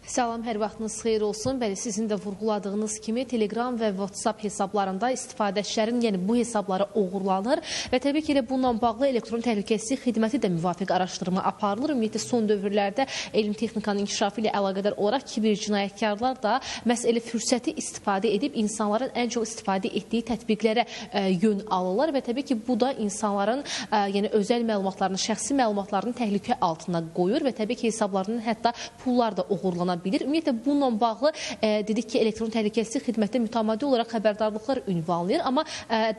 Salam, hər vaxtınız xeyir olsun. Bəli, sizin də vurğuladığınız kimi Telegram və WhatsApp hesablarında istifadəçilərin, yəni bu hesabları oğurlanır və təbii ki, bununla bağlı elektron təhlükəsizlik xidməti də müvafiq araşdırma aparılır. Ümumiyyətlə, son dövrlərdə elm texnikanın inkişafı ilə əlaqədar olaraq kiber cinayətkarlar da məhz elə fürsəti istifadə edib insanların ən çox istifadə etdiyi tətbiqlərə yön alırlar və təbii ki, bu da insanların yəni özəl məlumatlarını, şəxsi məlumatlarını təhlükə altına qoyur və təbii ki, hesablarının hətta pullar da oğurlanır. Ümumiyyətlə, bununla bağlı dedik ki, elektron təhlükəsizlik xidmətdə mütəmadi olaraq xəbərdarlıqlar ünvanlayır, amma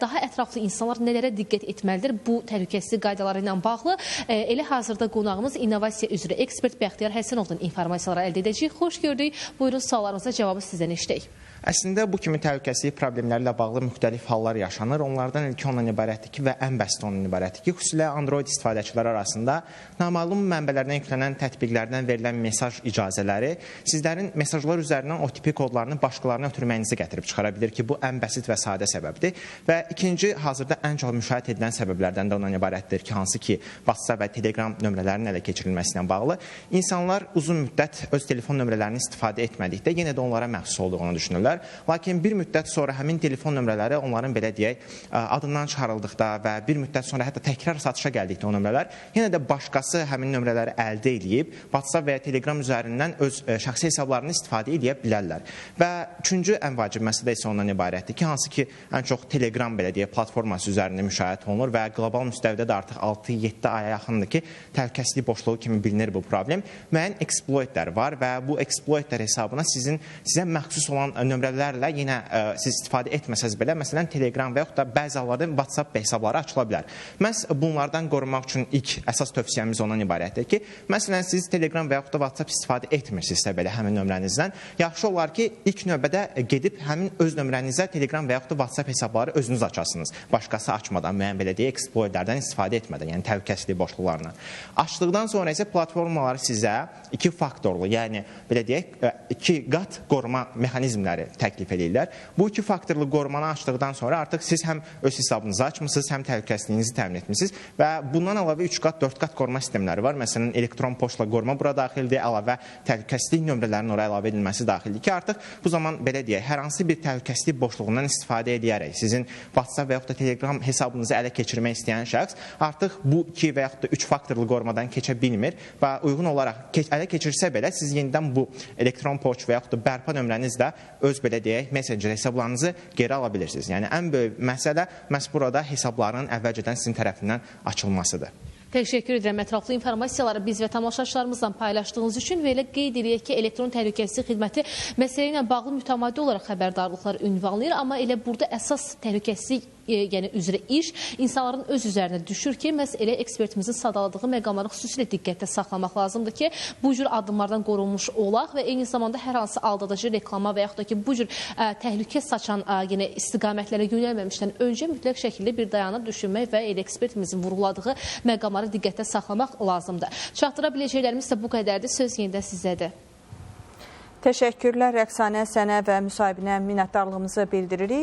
daha ətraflı insanlar nələrə diqqət etməlidir bu təhlükəsizlik qaydaları ilə bağlı? Elə hazırda qonağımız innovasiya üzrə ekspert Bəxtiyar Həsənovdan informasiyaları əldə edəcəyik. Xoş gördük. Buyurun, suallarınıza cavabı sizdən eşidək. Əslində, bu kimi təhlükəsizlik problemləri ilə bağlı müxtəlif hallar yaşanır. Onlardan ilki ondan ibarətdir ki və ən bəsit ondan ibarətdir ki, xüsusilə Android istifadəçiləri arasında naməlum mənbələrdən yüklənən tətbiqlərdən verilən mesaj icazələri sizlərin mesajlar üzərindən OTP kodlarını başqalarına ötürməyinizi gətirib çıxara bilir ki, bu ən bəsit və sadə səbəbdir. Və ikinci, hazırda ən çox müşahidə edilən səbəblərdən də ondan ibarətdir ki, hansı ki, WhatsApp və Telegram nömrələrinin ələ keçirilməsi ilə bağlı insanlar uzun müddət öz telefon nömrələrini istifadə etmədikdə yenə də onlara məxsus olduğunu düşünürlər. Lakin bir müddət sonra həmin telefon nömrələri onların belə deyək adından çıxarıldıqda və bir müddət sonra hətta təkrar satışa gəldikdə o nömrələr yenə də başqası həmin nömrələri əldə edib WhatsApp və ya Telegram üzərindən öz şəxsi hesablarını istifadə edə bilərlər. Və üçüncü ən vacib məsələ isə ondan ibarətdir ki, hansı ki ən çox Telegram belə deyək platforması üzərində müşahidə olunur və qlobal müstəvidə də artıq 6-7 aya yaxındır ki, təhlükəsizlik boşluğu kimi bilinir bu problem. Müəyyən eksploitlər var və bu eksploitlər hesabına sizə məxsus olan nömrələrlə yenə siz istifadə etməsəz belə, məsələn, Telegram və yaxud da bəzi hallarda WhatsApp hesabları açıla bilər. Məhz bunlardan qorunmaq üçün ilk əsas tövsiyəmiz ondan ibarətdir ki, məsələn, siz Telegram və yaxud da WhatsApp istifadə etmirsinizsə belə həmin nömrənizdən, yaxşı olar ki, ilk növbədə gedib həmin öz nömrənizə Telegram və yaxud da WhatsApp hesabları özünüz açasınız. Başqası açmadan, müəyyən belə deyək, exploitlərdən istifadə etmədən, yəni təhlükəsizlik boşluqlarından. Açdıqdan sonra isə platformalar sizə iki faktorlu, yəni belə deyək, iki qat qoruma mexanizmləri təklif edirlər. Bu iki faktorlu qorumanı açdıqdan sonra artıq siz həm öz hesabınızı açmısınız, həm təhlükəsizliyinizi təmin etmişsiniz və bundan əlavə 3 qat, 4 qat qoruma sistemləri var. Məsələn, elektron poçtla qoruma bura daxildir, əlavə təhlükəsizlik nömrələrinin oraya əlavə edilməsi daxildir ki, artıq bu zaman belə deyək, hər hansı bir təhlükəsizlik boşluğundan istifadə edərək sizin WhatsApp və yaxud da Telegram hesabınızı ələ keçirmək istəyən şəxs artıq bu 2 və yaxud da 3 faktorlu qorumadan keçə bilmir və uyğun olaraq ələ keçirsə belə siz yenidən bu elektron poçt və yaxud da bərpa nömrənizlə öz belə deyək, messenger hesablarınızı geri ala bilirsiniz. Yəni, ən böyük məsələ məhz burada hesabların əvvəlcədən sizin tərəfindən açılmasıdır. Təşəkkür edirəm. Ətraflı informasiyaları biz və tamaşaçılarımızla paylaşdığınız üçün və elə qeyd edirik ki, elektron təhlükəsizlik xidməti məsələ ilə bağlı mütəmadi olaraq xəbərdarlıqlar ünvanlayır, amma elə burada əsas təhlükəsizlik yəni üzrə iş insanların öz üzərinə düşür ki, məhz elə ekspertimizin sadaladığı məqamları xüsusilə diqqətdə saxlamaq lazımdır ki, bu cür addımlardan qorunmuş olaq və eyni zamanda hər hansı aldadıcı reklama və yaxud da ki, bu cür təhlükə saçan yəni, istiqamətlərə yönəlməmişdən öncə mütləq şəkildə bir dayanıb düşünmək və elə ekspertimizin vurğuladığı məqamları diqqətdə saxlamaq lazımdır. Çatdıra biləcəklərimiz də bu qədərdir. Söz yenidən sizdədir. Təşəkkürlər Rəqsanə, sənə və müsahibinə minnətdarlığımızı bildiririk.